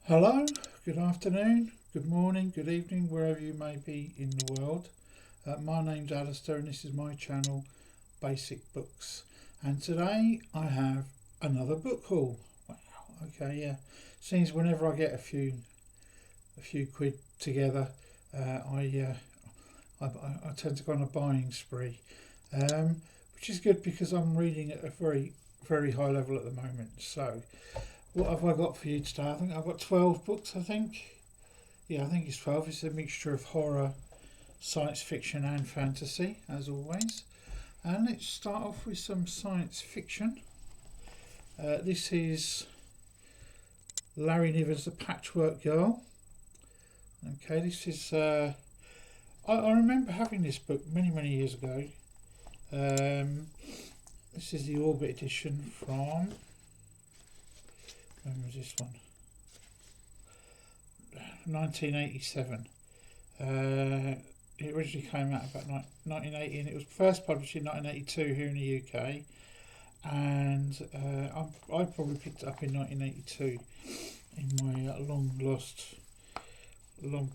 Hello, good afternoon, good morning, good evening, wherever you may be in the world. My name's Alistair and this is my channel, Basic Books. And today I have another book haul. Wow, okay, yeah. Seems whenever I get a few quid together, I tend to go on a buying spree, which is good because I'm reading at a very high level at the moment. So, what have I got for you today? I think I've got 12 books. I think. Yeah, I think it's 12. It's a mixture of horror, science fiction, and fantasy, as always. And let's start off with some science fiction. This is Larry Niven's The Patchwork Girl. Okay, this is. I remember having this book many years ago. Um, this is the Orbit edition from. When was this one? 1987. It originally came out about 1980 and it was first published in 1982 here in the UK. And I probably picked it up in 1982 in my long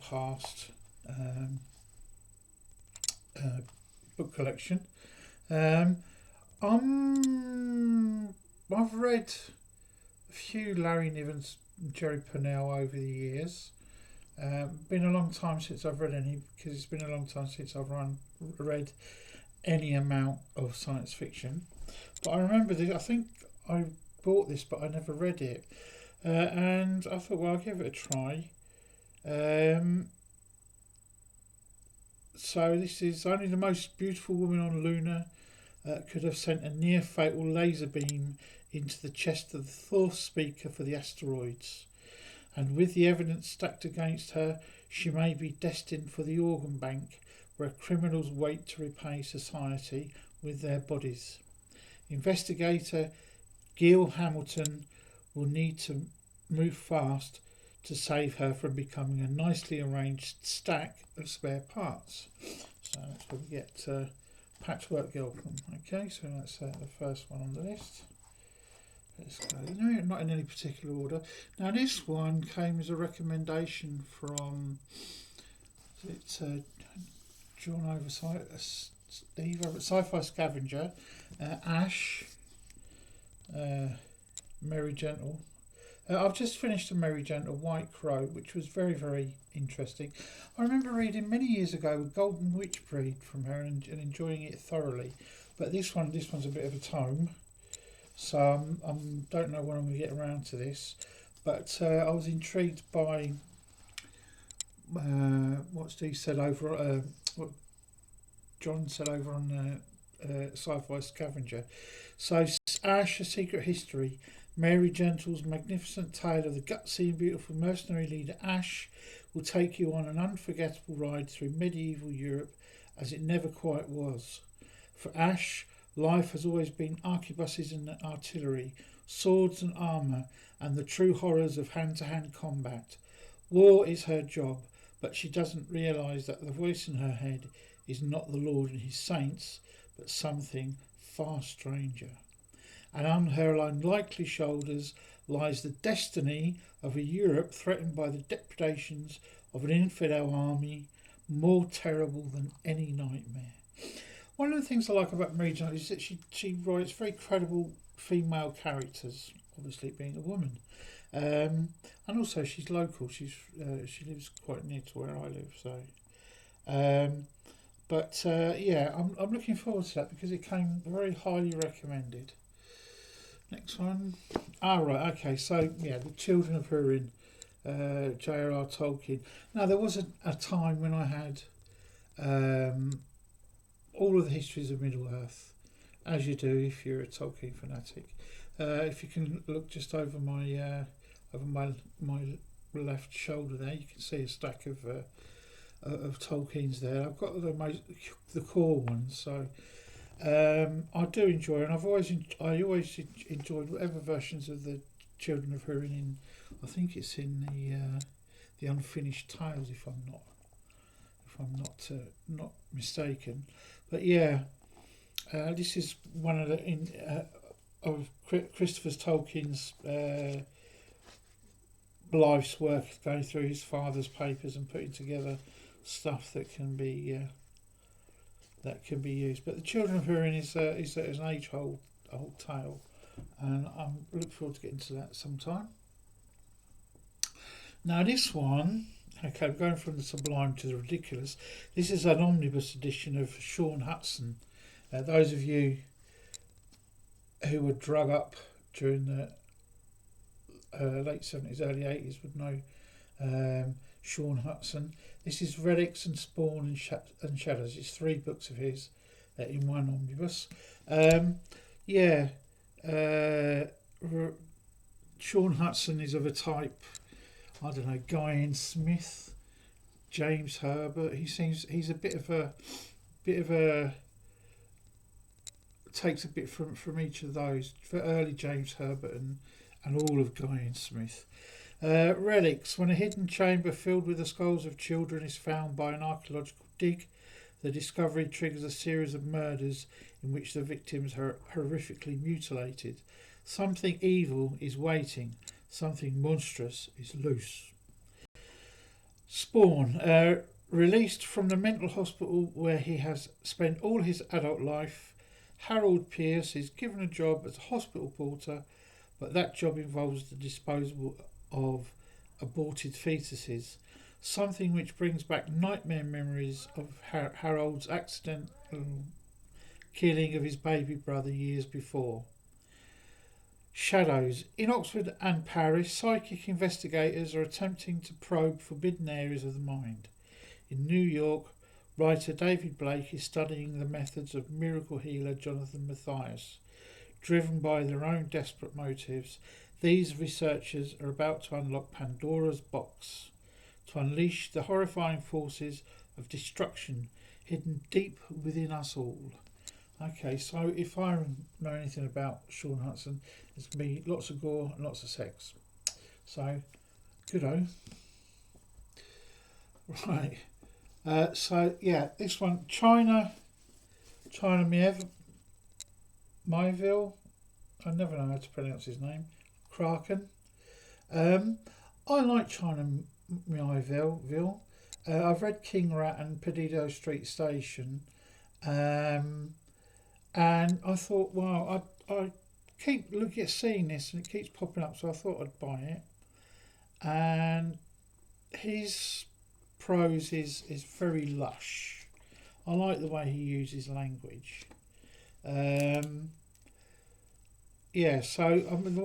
past uh, book collection. Um, I've read a few Larry Niven's and Jerry Purnell over the years. Been a long time since I've read any because it's been a long time since I've read any amount of science fiction. But I remember this. I think I bought this, but I never read it, and I thought, well, I'll give it a try. Um, so this is only the most beautiful woman on Luna could have sent a near fatal laser beam into the chest of the Thor speaker for the asteroids. And with the evidence stacked against her, she may be destined for the organ bank where criminals wait to repay society with their bodies. Investigator Gil Hamilton will need to move fast to save her from becoming a nicely arranged stack of spare parts. So that's where we get Patchwork Girl from. Okay, so that's the first one on the list. Let's go. No, not in any particular order. Now this one came as a recommendation from it's John Oversight, Steve over at Sci-Fi Scavenger, Ash, Merry Gentle. I've just finished a Merry Gentle White Crow, which was very interesting. I remember reading many years ago Golden Witch Breed from her and enjoying it thoroughly. But this one's a bit of a tome. So I don't know when I'm going to get around to this, but I was intrigued by what Steve said over, what John said over on Sci-Fi Scavenger. So Ash: A Secret History, Mary Gentle's magnificent tale of the gutsy and beautiful mercenary leader Ash will take you on an unforgettable ride through medieval Europe as it never quite was. For Ash, life has always been arquebuses and artillery, swords and armour, and the true horrors of hand-to-hand combat. War is her job, but she doesn't realise that the voice in her head is not the Lord and his saints, but something far stranger. And on her unlikely shoulders lies the destiny of a Europe threatened by the depredations of an infidel army more terrible than any nightmare. One of the things I like about Mary Jane is that she writes very credible female characters, obviously being a woman, and also she's local. She lives quite near to where I live, so. Yeah, I'm looking forward to that because it came very highly recommended. Next one. Right, okay, so yeah, The Children of Hurin, J.R.R. Tolkien. Now, there was a time when I had all of the histories of Middle Earth, as you do if you're a Tolkien fanatic. If you can look just over my left shoulder there, you can see a stack of Tolkien's there. I've got the core ones, so I do enjoy, and I always enjoyed whatever versions of the Children of Hurin in. I think it's in the Unfinished Tales, if I'm not mistaken. But yeah, this is one of of Christopher Tolkien's life's work going through his father's papers and putting together stuff that can be used. But The Children of Hurin is an age-old tale, and I'm looking forward to getting to that sometime. Now this one, okay, we're going from the sublime to the ridiculous. This is an omnibus edition of Sean Hudson. Those of you who were drug up during the late 70s, early 80s would know Sean Hudson. This is Relics and Spawn and Shadows. It's 3 books of his in one omnibus. Sean Hudson is of a type, I don't know, Guy N. Smith, James Herbert. He's a bit of a takes a bit from each of those, for early James Herbert and all of Guy N. Smith. Relics. When a hidden chamber filled with the skulls of children is found by an archaeological dig, the discovery triggers a series of murders in which the victims are horrifically mutilated. Something evil is waiting. Something monstrous is loose. Spawn. Released from the mental hospital where he has spent all his adult life, Harold Pierce is given a job as a hospital porter, but that job involves the disposal of aborted fetuses, something which brings back nightmare memories of Harold's accidental killing of his baby brother years before. Shadows. In Oxford and Paris, psychic investigators are attempting to probe forbidden areas of the mind. In New York, writer David Blake is studying the methods of miracle healer Jonathan Matthias. Driven by their own desperate motives, these researchers are about to unlock Pandora's box, to unleash the horrifying forces of destruction hidden deep within us all. Okay, so if I know anything about Sean Hudson, it's going to be lots of gore and lots of sex. So, good-o. Right. This one, China Mieville. I never know how to pronounce his name. Kraken. I like China Mieville. I've read King Rat and Perdido Street Station. And I thought, wow, I keep seeing this and it keeps popping up, so I thought I'd buy it. And his prose is very lush. I like the way he uses language. The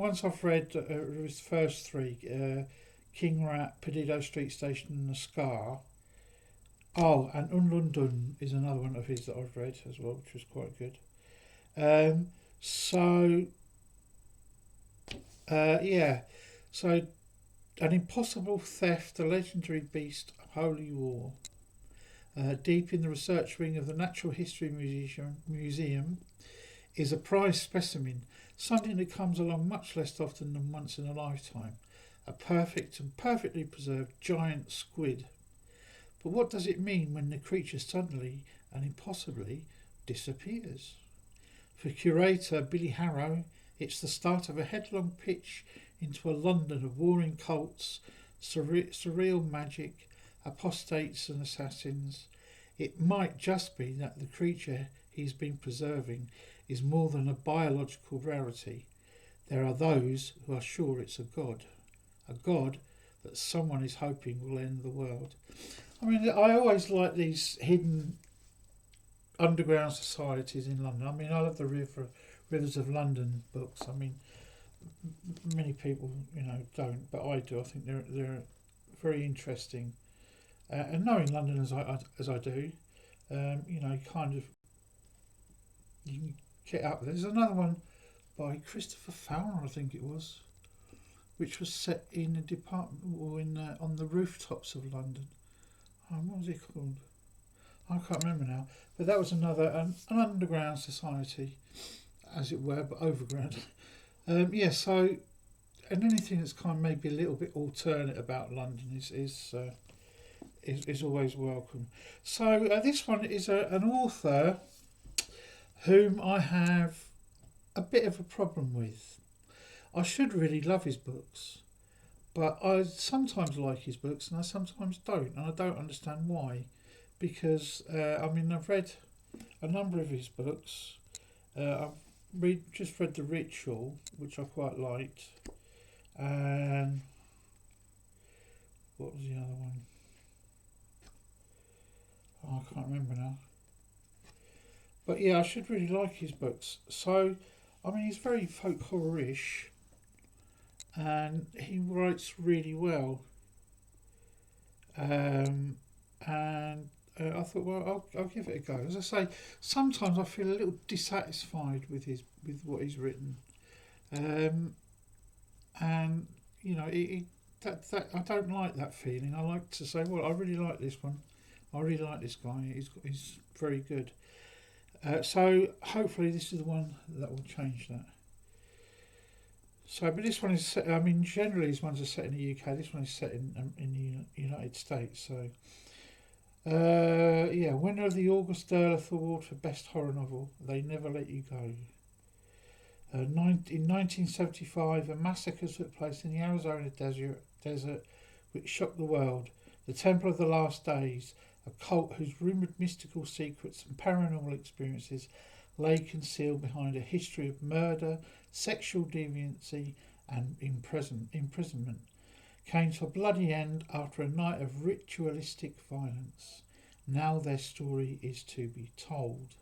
ones I've read was the first 3, King Rat, Perdido Street Station and The Scar. Oh, and Unlundun is another one of his that I've read as well, which was quite good. So an impossible theft, a legendary beast, a holy war. Deep in the research wing of the Natural History Museum is a prized specimen, something that comes along much less often than once in a lifetime. A perfect and perfectly preserved giant squid. But what does it mean when the creature suddenly and impossibly disappears? For curator Billy Harrow, it's the start of a headlong pitch into a London of warring cults, surreal magic, apostates and assassins. It might just be that the creature he's been preserving is more than a biological rarity. There are those who are sure it's a god that someone is hoping will end the world. I mean, I always like these hidden underground societies in London. I mean, I love the Rivers of London books. I mean, many people, don't, but I do. I think they're very interesting. And knowing London as I do, kind of you can get up. There's another one by Christopher Fowler, I think it was, which was set in a department or on the rooftops of London. What was it called? I can't remember now. But that was another an underground society, as it were, but overground. So, and anything that's kind of maybe a little bit alternate about London is always welcome. So this one is an author whom I have a bit of a problem with. I should really love his books, but I sometimes like his books and I sometimes don't, and I don't understand why. Because I've read a number of his books. I've just read The Ritual, which I quite liked, and what was the other one? Oh, I can't remember now. But yeah, I should really like his books. So, he's very folk horror-ish, and he writes really well. Um, and I thought, well, I'll give it a go. As I say, sometimes I feel a little dissatisfied with what he's written, um, and that I don't like that feeling. I like to say, well, I really like this one. I really like this guy. He's very good. So hopefully this is the one that will change that. So, but this one is set, generally these ones are set in the UK. This one is set in the United States. So, yeah, winner of the August Derleth Award for Best Horror Novel, They Never Let You Go. In 1975, a massacre took place in the Arizona desert which shocked the world. The Temple of the Last Days, a cult whose rumoured mystical secrets and paranormal experiences lay concealed behind a history of murder, sexual deviancy, and imprisonment, came to a bloody end after a night of ritualistic violence. Now their story is to be told.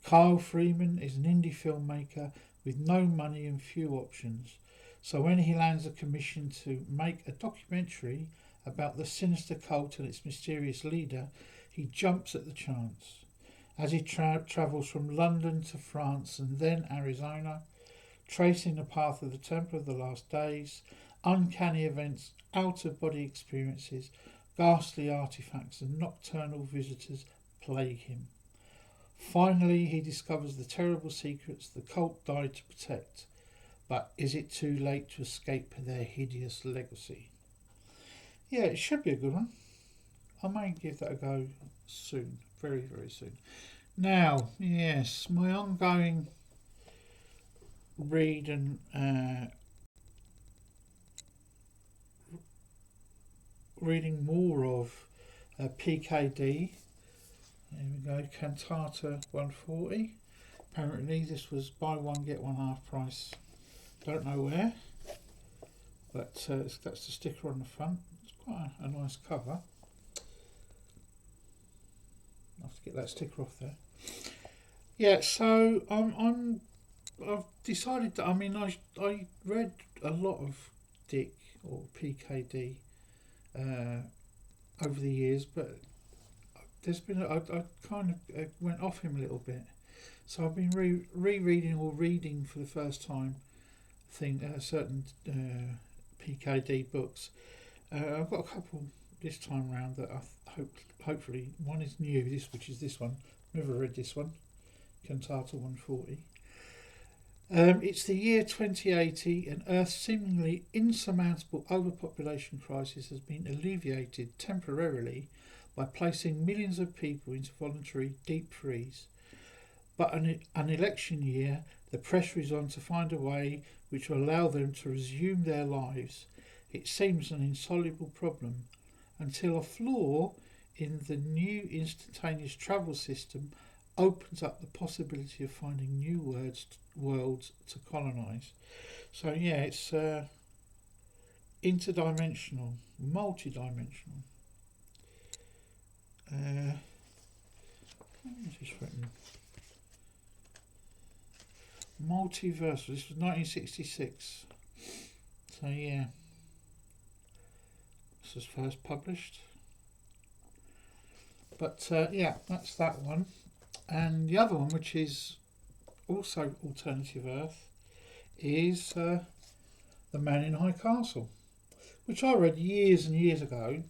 Kyle Freeman is an indie filmmaker with no money and few options. So when he lands a commission to make a documentary about the sinister cult and its mysterious leader, he jumps at the chance. As he travels from London to France and then Arizona, tracing the path of the Temple of the Last Days, uncanny events, out-of-body experiences, ghastly artifacts and nocturnal visitors plague him. Finally, he discovers the terrible secrets the cult died to protect. But is it too late to escape their hideous legacy? Yeah, it should be a good one. I may give that a go soon, very, very soon. Now, yes, my ongoing read and reading more of PKD. There we go, Cantata 140. Apparently, this was buy one get one half price. Don't know where, but that's the sticker on the front. It's quite a nice cover. I'll have to get that sticker off there. Yeah, so I've decided that I read a lot of Dick or PKD over the years, but there's been I kind of went off him a little bit. So I've been rereading or reading for the first time certain PKD books. I've got a couple this time round that I hopefully one is new. Which is this one. Never read this one, Cantata 140. It's the year 2080, and Earth's seemingly insurmountable overpopulation crisis has been alleviated temporarily by placing millions of people into voluntary deep freeze. But an election year, the pressure is on to find a way which will allow them to resume their lives. It seems an insoluble problem, until a flaw in the new instantaneous travel system opens up the possibility of finding new worlds to colonise. So yeah, it's interdimensional, multi-dimensional. What is this written? Multiversal. This was 1966. So yeah, this was first published. But yeah, that's that one. And the other one, which is also Alternative Earth, is The Man in High Castle, which I read years and years ago.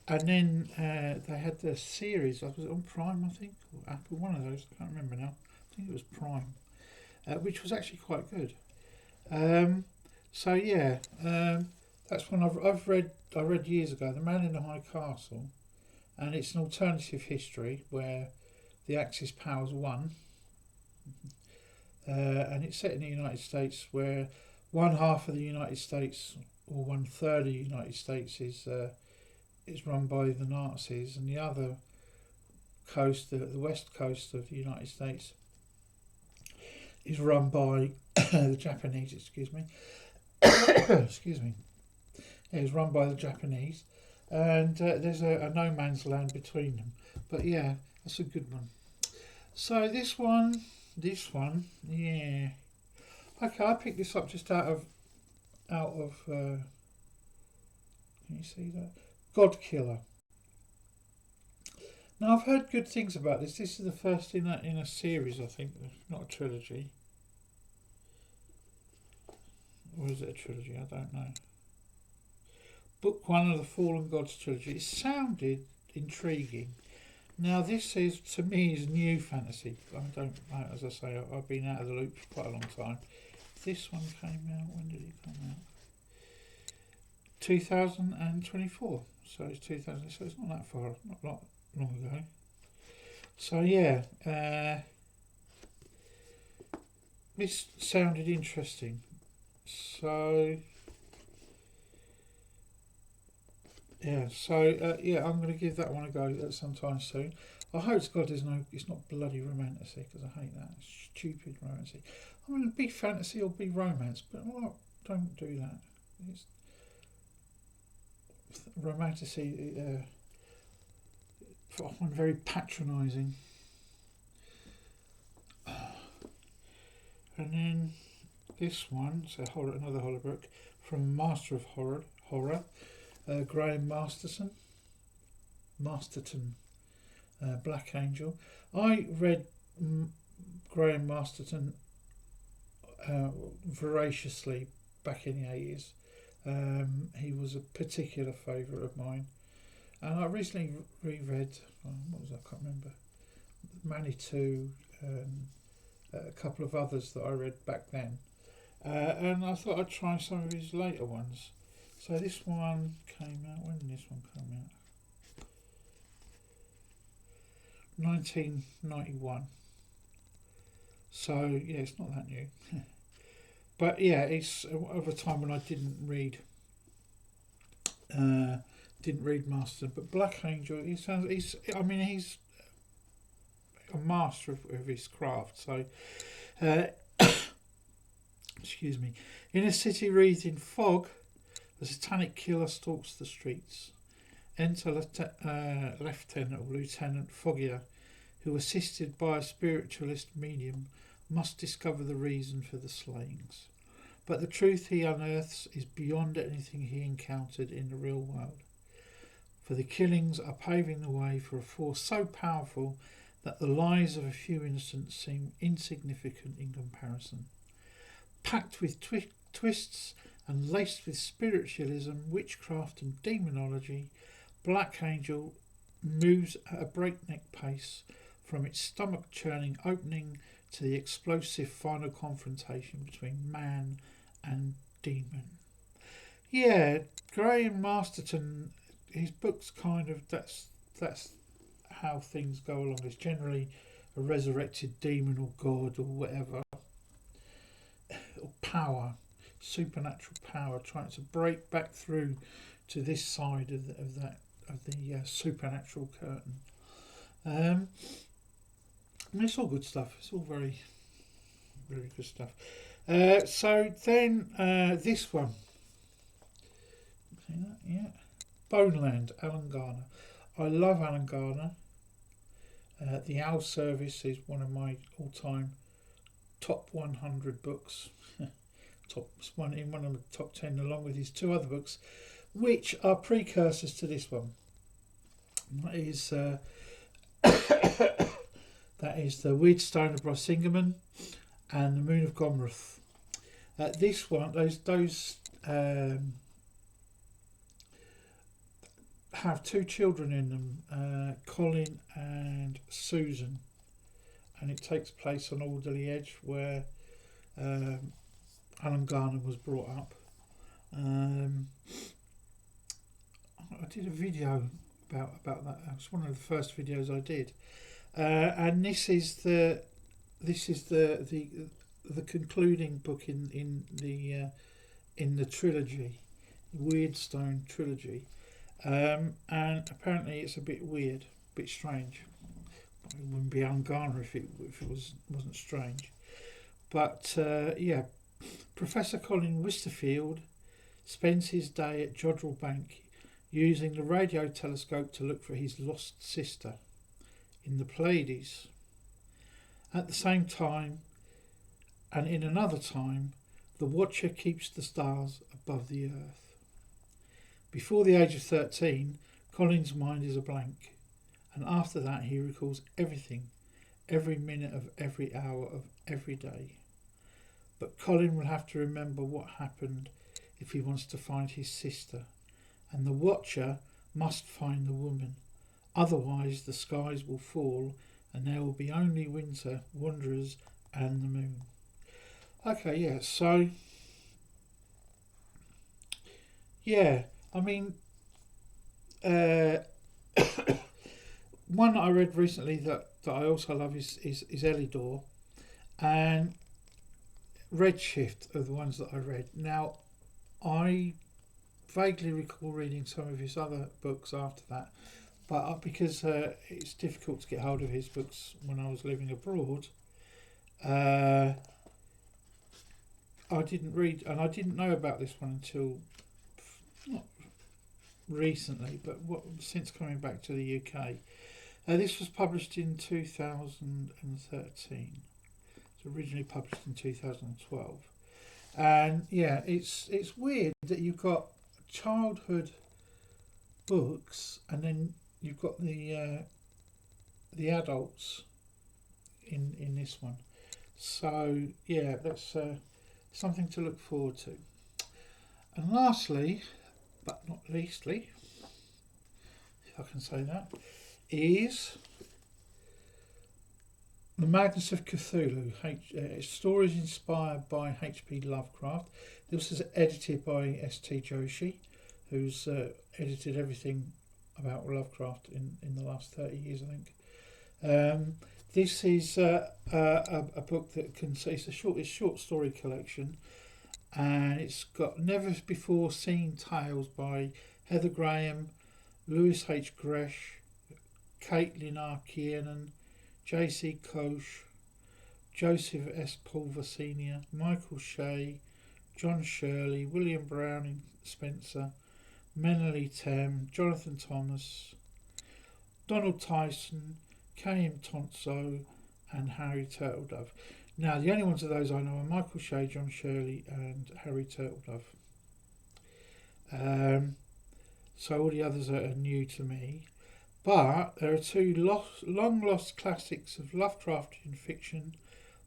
And then they had the series. Was it on Prime, I think, or Apple? One of those. I can't remember now. I think it was Prime, which was actually quite good. So yeah, that's one I've read. I read years ago, The Man in the High Castle, and it's an alternative history where the Axis powers won, and it's set in the United States, where one half of the United States, or 1/3 of the United States is run by the Nazis, and the other coast, the west coast of the United States, is run by the Japanese. Excuse me. Excuse me. It was run by the Japanese, and there's a no man's land between them. But yeah, that's a good one. So this one, yeah. Okay, I picked this up just out of. Can you see that? God Killer. Now I've heard good things about this. This is the first in a series, I think, not a trilogy. Or is it a trilogy? I don't know. Book 1 of the Fallen Gods trilogy. It sounded intriguing. Now this is, to me, is new fantasy. I don't know, as I say, I've been out of the loop for quite a long time. This one came out, when did it come out? 2024. So it's 2000, so it's not that far, not long ago. So yeah, this sounded interesting. So yeah, I'm going to give that one a go sometime soon. I hope to God it's not bloody romantic, because I hate that stupid romantic. I mean, be fantasy or be romance, but don't do that. It's romanticy. I find very patronising. And then this one, so another horror book from Master of Horror, Graham Masterton, Black Angel. I read Graham Masterton voraciously back in the 80s. He was a particular favourite of mine, and I recently reread what was it? I can't remember, Manitou, a couple of others that I read back then, and I thought I'd try some of his later ones. So this one came out, when did this one come out? 1991. So yeah, it's not that new. But yeah, it's of a time when I didn't read Master. But Black Angel, he's a master of his craft. So excuse me. In a city wreathed in fog, the satanic killer stalks the streets. Enter Lieutenant Foggier, who, assisted by a spiritualist medium, must discover the reason for the slayings. But the truth he unearths is beyond anything he encountered in the real world. For the killings are paving the way for a force so powerful that the lives of a few innocents seem insignificant in comparison. Packed with twists and laced with spiritualism, witchcraft and demonology, Black Angel moves at a breakneck pace from its stomach-churning opening to the explosive final confrontation between man and demon. Yeah, Graham Masterton, his books kind of, that's how things go along. It's generally a resurrected demon or god or whatever, or power, supernatural power, trying to break back through to this side of the supernatural curtain. And it's all good stuff. It's all very, very good stuff. So then this one, see that? Yeah, Boneland, Alan Garner. I love Alan Garner. The Owl Service is one of my all-time top 100 books. One of the top 10, along with his two other books, which are precursors to this one. That is The Weird Stone of Brisingamen and The Moon of Gomruth. This one, those have two children in them, Colin and Susan, and it takes place on Alderley Edge, where Alan Garner was brought up. I did a video about that. It was one of the first videos I did, and this is the concluding book in the trilogy, Weirdstone trilogy, and apparently it's a bit weird, a bit strange. It wouldn't be Ungana if it wasn't strange. But yeah, Professor Colin Westerfield spends his day at Jodrell Bank using the radio telescope to look for his lost sister in the Pleiades. At the same time, and in another time, the Watcher keeps the stars above the earth. Before the age of 13, Colin's mind is a blank, and after that he recalls everything, every minute of every hour of every day. But Colin will have to remember what happened if he wants to find his sister, and the Watcher must find the woman. Otherwise the skies will fall and there will be only winter, wanderers and the moon. Okay, yeah, so yeah, I mean one that I read recently that I also love is Elidor, and Redshift are the ones that I read. Now I vaguely recall reading some of his other books after that, but because it's difficult to get hold of his books when I was living abroad, I didn't read, and I didn't know about this one until not recently, but since coming back to the UK. This was published in 2013. It's originally published in 2012, and yeah, it's weird that you've got childhood books and then you've got the adults in this one. So yeah, that's something to look forward to. And lastly, but not leastly, if I can say that, is The Madness of Cthulhu, stories inspired by H.P. Lovecraft. This is edited by S.T. Joshi, who's edited everything about Lovecraft in the last 30 years, I think. This is a book that it's a short story collection, and it's got never before seen tales by Heather Graham, Lewis H. Gresh, Caitlin R. Kiernan, J.C. Koch, Joseph S. Pulver Sr., Michael Shea, John Shirley, William Browning Spencer, Menely Tem, Jonathan Thomas, Donald Tyson, K.M. Tonso, and Harry Turtledove. Now, the only ones of those I know are Michael Shea, John Shirley, and Harry Turtledove. So all the others are new to me. But there are two long-lost classics of Lovecraftian fiction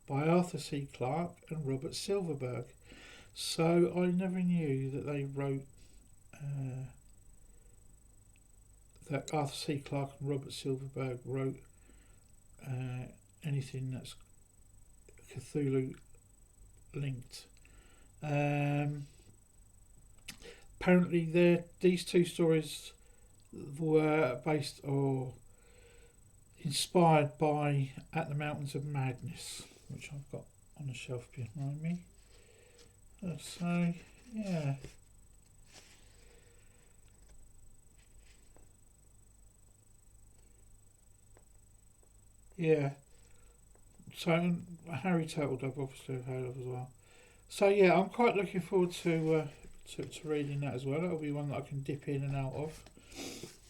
by Arthur C. Clarke and Robert Silverberg. So I never knew that they wrote, that Arthur C. Clarke and Robert Silverberg wrote anything that's Cthulhu linked. Apparently these two stories were based or inspired by At the Mountains of Madness, which I've got on the shelf behind me. So yeah, so Harry Turtledove obviously I've heard of as well. So yeah, I'm quite looking forward to reading that as well. That'll be one that I can dip in and out of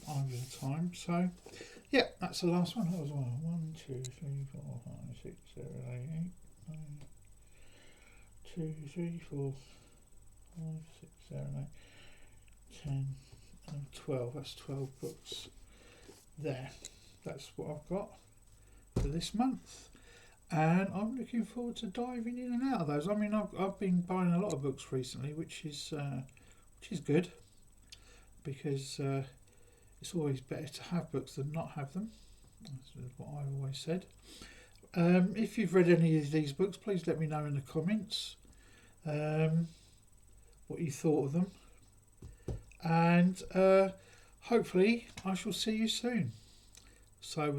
over the time. So yeah, that's the last one. That was 1, 2, 3, 4, 5, 6, 7, 8, 8, 9, 2, 3, 4, 5, 6, 7, 8, 10, and 12. That's 12 books there. That's what I've got for this month, and I'm looking forward to diving in and out of those. I mean, I've been buying a lot of books recently, which is good, because it's always better to have books than not have them. That's what I've always said. If you've read any of these books, please let me know in the comments what you thought of them, and hopefully I shall see you soon. So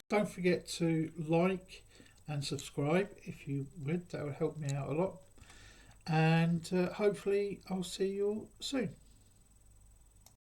don't forget to like and subscribe if you would. That would help me out a lot. and hopefully I'll see you all soon.